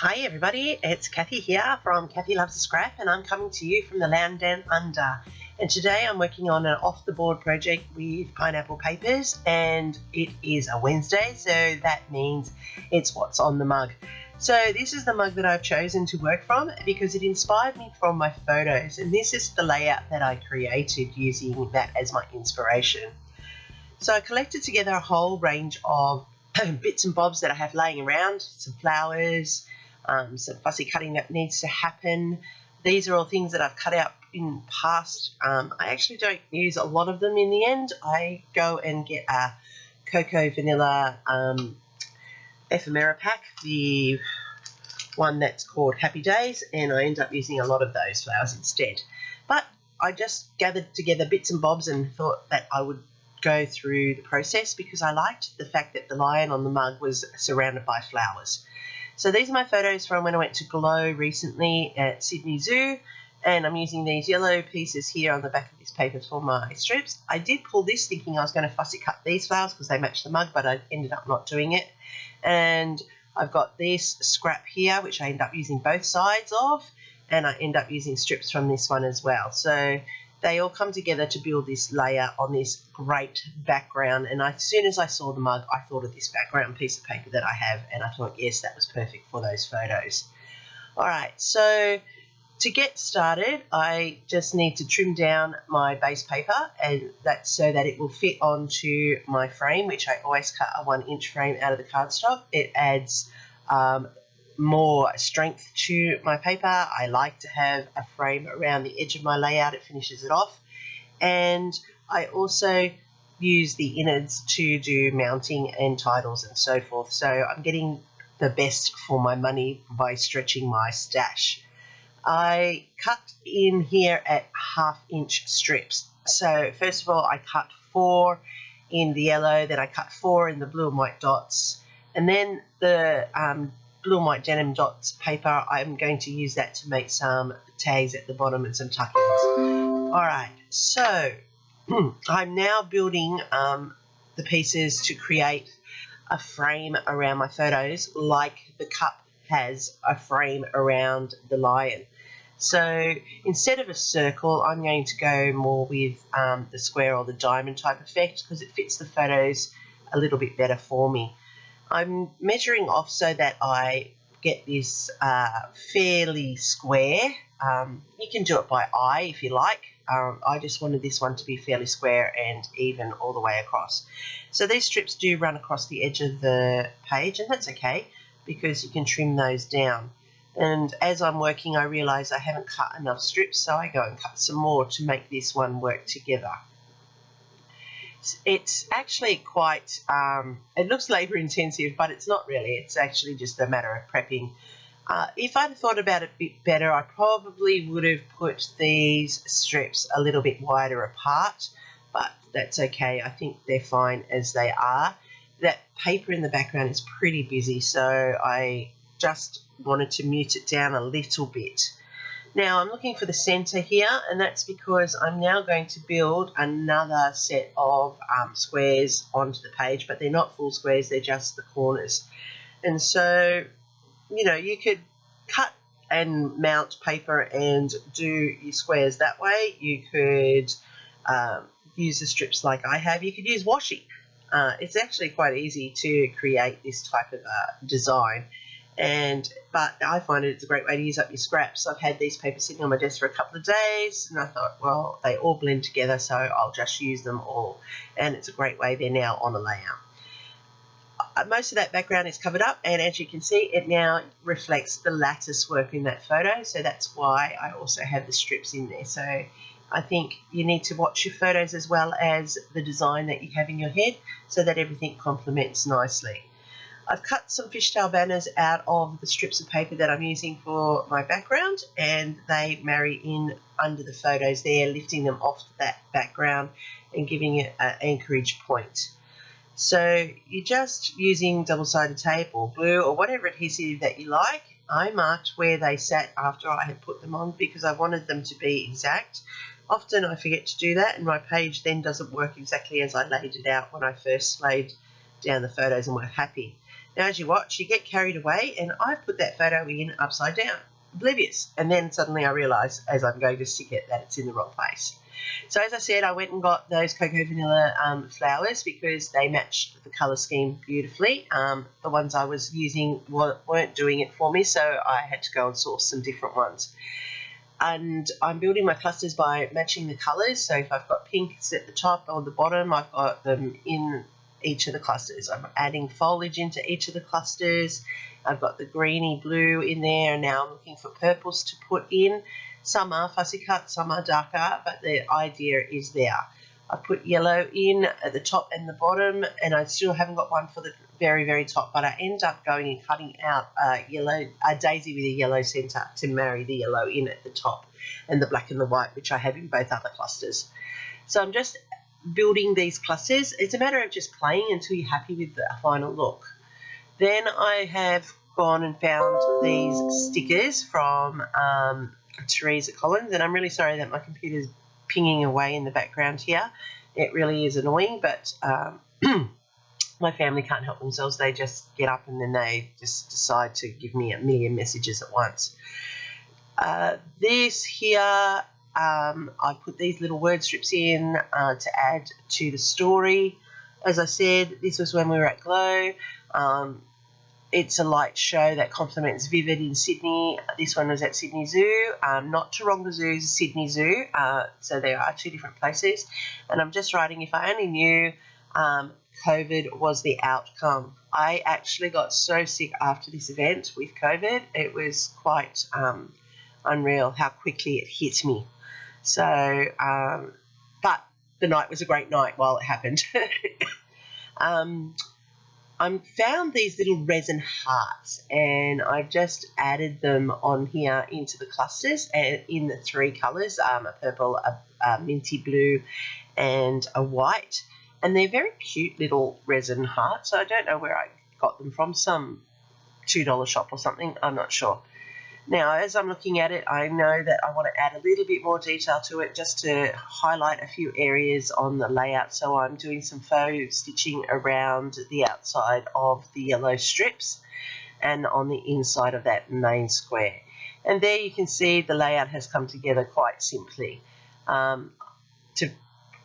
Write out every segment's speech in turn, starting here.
Hi everybody, it's Kathy here from Kathy Loves a Scrap, and I'm coming to you from the land down under. And today I'm working on an off-the-board project with pineapple papers, and it is a Wednesday, so that means it's what's on the mug. So this is the mug that I've chosen to work from because it inspired me from my photos, and this is the layout that I created using that as my inspiration. So I collected together a whole range of bits and bobs that I have laying around, some flowers, some fussy cutting that needs to happen. These are all things that I've cut out in past. I actually don't use a lot of them in the end. I go and get a cocoa vanilla ephemera pack, the one that's called Happy Days, and I end up using a lot of those flowers instead. But I just gathered together bits and bobs and thought that I would go through the process because I liked the fact that the lion on the mug was surrounded by flowers. So these are my photos from when I went to Glow recently at Sydney Zoo, and I'm using these yellow pieces here on the back of this paper for my strips. I did pull this thinking I was going to fussy cut these flowers because they match the mug, but I ended up not doing it. And I've got this scrap here which I end up using both sides of, and I end up using strips from this one as well. So they all come together to build this layer on this great background, and as soon as I saw the mug I thought of this background piece of paper that I have, and I thought yes, that was perfect for those photos. Alright, so to get started I just need to trim down my base paper, and that's so that it will fit onto my frame, which I always cut a 1-inch frame out of the cardstock. It adds more strength to my paper. I like to have a frame around the edge of my layout. It finishes it off. And I also use the innards to do mounting and titles and so forth. So I'm getting the best for my money by stretching my stash. I cut in here at 1/2-inch strips. So first of all I cut 4 in the yellow, then I cut 4 in the blue and white dots, and then the blue and white denim dots paper, I'm going to use that to make some tags at the bottom and some tuck-ins. Alright, so I'm now building the pieces to create a frame around my photos like the cup has a frame around the lion. So instead of a circle I'm going to go more with the square or the diamond type effect because it fits the photos a little bit better for me. I'm measuring off so that I get this fairly square. You can do it by eye if you like. I just wanted this one to be fairly square and even all the way across. So these strips do run across the edge of the page, and that's okay because you can trim those down. And as I'm working I realise I haven't cut enough strips, so I go and cut some more to make this one work together. It's actually quite, it looks labour intensive, but it's not really. It's actually just a matter of prepping. If I'd thought about it a bit better, I probably would have put these strips a little bit wider apart, but that's okay. I think they're fine as they are. That paper in the background is pretty busy, so I just wanted to mute it down a little bit. Now I'm looking for the centre here, and that's because I'm now going to build another set of squares onto the page, but they're not full squares, they're just the corners. And so, you know, you could cut and mount paper and do your squares that way. You could use the strips like I have. You could use washi. It's actually quite easy to create this type of design. But I find it's a great way to use up your scraps. I've had these papers sitting on my desk for a couple of days, and I thought, well, they all blend together, so I'll just use them all. And it's a great way. They're now on the layout. Most of that background is covered up, and as you can see, it now reflects the lattice work in that photo, so that's why I also have the strips in there. So I think you need to watch your photos as well as the design that you have in your head so that everything complements nicely. I've cut some fishtail banners out of the strips of paper that I'm using for my background, and they marry in under the photos there, lifting them off that background and giving it an anchorage point. So you're just using double-sided tape or glue or whatever adhesive that you like. I marked where they sat after I had put them on because I wanted them to be exact. Often I forget to do that, and my page then doesn't work exactly as I laid it out when I first laid down the photos and were happy. Now, as you watch, you get carried away, and I've put that photo in upside down, oblivious. And then suddenly I realise, as I'm going to stick it, that it's in the wrong place. So as I said, I went and got those Cocoa Vanilla flowers because they matched the colour scheme beautifully. The ones I was using weren't doing it for me, so I had to go and source some different ones. And I'm building my clusters by matching the colours. So if I've got pinks at the top or the bottom, I've got them in each of the clusters. I'm adding foliage into each of the clusters. I've got the greeny blue in there, and now I'm looking for purples to put in. Some are fussy cut, some are darker, but the idea is there. I've put yellow in at the top and the bottom, and I still haven't got one for the very, very top, but I end up going and cutting out a daisy with a yellow centre to marry the yellow in at the top, and the black and the white, which I have in both other clusters. So I'm just building these clusters. It's a matter of just playing until you're happy with the final look. Then I have gone and found these stickers from Teresa Collins, and I'm really sorry that my computer's pinging away in the background here. It really is annoying, but my family can't help themselves. They just get up and then they just decide to give me a million messages at once. This here, I put these little word strips in to add to the story. As I said, this was when we were at Glow. It's a light show that complements Vivid in Sydney. This one was at Sydney Zoo, not Taronga Zoo's Sydney Zoo. So there are two different places. And I'm just writing, if I only knew COVID was the outcome. I actually got so sick after this event with COVID. It was quite unreal how quickly it hit me. So, but the night was a great night while it happened. I found these little resin hearts, and I've just added them on here into the clusters and in the three colours, a purple, a minty blue and a white. And they're very cute little resin hearts. So I don't know where I got them from, some $2 shop or something, I'm not sure. Now, as I'm looking at it, I know that I want to add a little bit more detail to it just to highlight a few areas on the layout. So I'm doing some faux stitching around the outside of the yellow strips and on the inside of that main square. And there you can see the layout has come together quite simply. To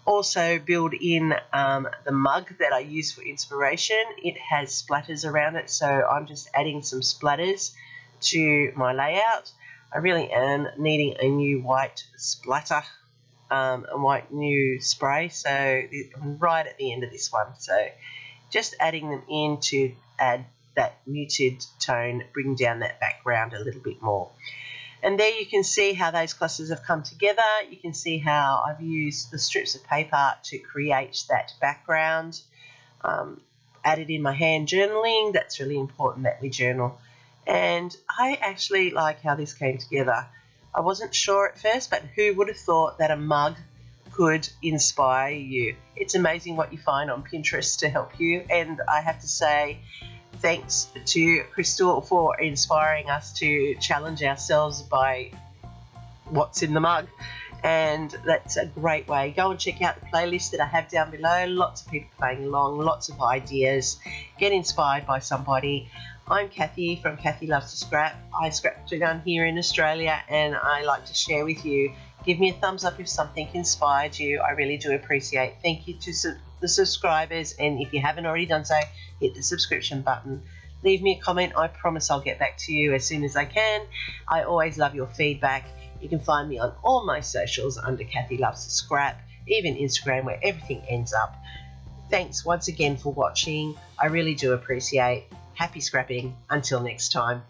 also build in the mug that I use for inspiration, it has splatters around it, so I'm just adding some splatters to my layout. I really am needing a new white splatter, a white new spray, so I'm right at the end of this one. So just adding them in to add that muted tone, bring down that background a little bit more. And there you can see how those clusters have come together. You can see how I've used the strips of paper to create that background. Added in my hand journaling. That's really important that we journal. And I actually like how this came together. I wasn't sure at first, but who would have thought that a mug could inspire you? It's amazing what you find on Pinterest to help you. And I have to say, thanks to Crystal for inspiring us to challenge ourselves by what's in the mug. And that's a great way. Go and check out the playlist that I have down below. Lots of people playing along, lots of ideas. Get inspired by somebody. I'm Kathy from Kathy Loves to Scrap. I scrap to gun here in Australia, and I like to share with you. Give me a thumbs up if something inspired you. I really do appreciate. Thank you to the subscribers, and if you haven't already done so, hit the subscription button. Leave me a comment. I promise I'll get back to you as soon as I can. I always love your feedback. You can find me on all my socials under Kathy Loves to Scrap, even Instagram, where everything ends up. Thanks once again for watching. I really do appreciate. Happy scrapping. Until next time.